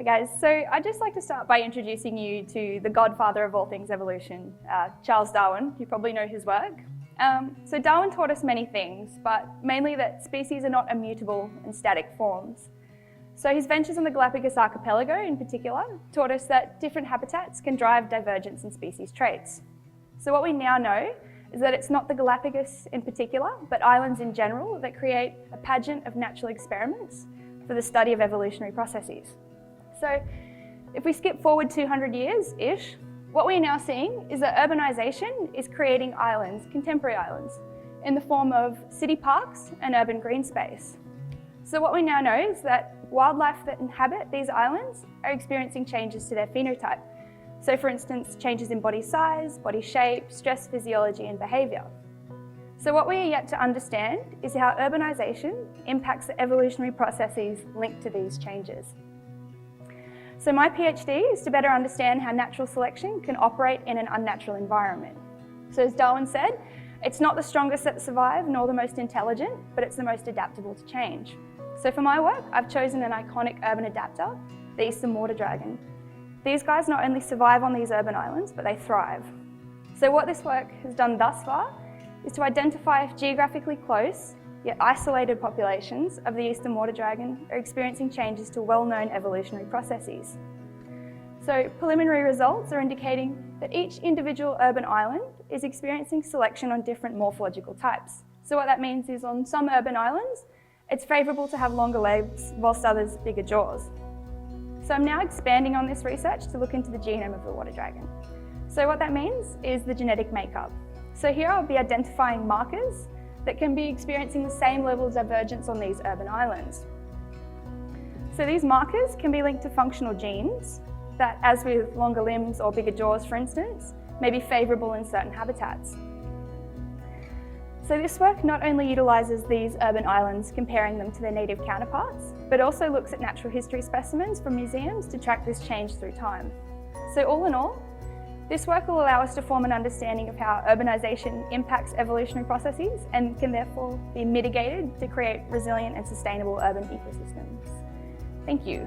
Hi guys, so I'd just like to start by introducing you to the godfather of all things evolution, Charles Darwin. You probably know his work. So Darwin taught us many things, but mainly that species are not immutable and static forms. So his ventures on the Galapagos archipelago in particular taught us that different habitats can drive divergence in species traits. So what we now know is that it's not the Galapagos in particular, but islands in general that create a pageant of natural experiments for the study of evolutionary processes. So if we skip forward 200 years-ish, what we're now seeing is that urbanisation is creating islands, contemporary islands, in the form of city parks and urban green space. So what we now know is that wildlife that inhabit these islands are experiencing changes to their phenotype. So for instance, changes in body size, body shape, stress physiology and behaviour. So what we are yet to understand is how urbanisation impacts the evolutionary processes linked to these changes. So my PhD is to better understand how natural selection can operate in an unnatural environment. So as Darwin said, it's not the strongest that survive nor the most intelligent, but it's the most adaptable to change. So for my work, I've chosen an iconic urban adapter, the eastern water dragon. These guys not only survive on these urban islands, but they thrive. So what this work has done thus far is to identify if geographically close, yet isolated populations of the eastern water dragon are experiencing changes to well-known evolutionary processes. So preliminary results are indicating that each individual urban island is experiencing selection on different morphological types. So what that means is on some urban islands, it's favourable to have longer legs, whilst others bigger jaws. So I'm now expanding on this research to look into the genome of the water dragon. So what that means is the genetic makeup. So here I'll be identifying markers that can be experiencing the same level of divergence on these urban islands. So these markers can be linked to functional genes that, as with longer limbs or bigger jaws for instance, may be favourable in certain habitats. So this work not only utilises these urban islands, comparing them to their native counterparts, but also looks at natural history specimens from museums to track this change through time. So all in all, this work will allow us to form an understanding of how urbanisation impacts evolutionary processes and can therefore be mitigated to create resilient and sustainable urban ecosystems. Thank you.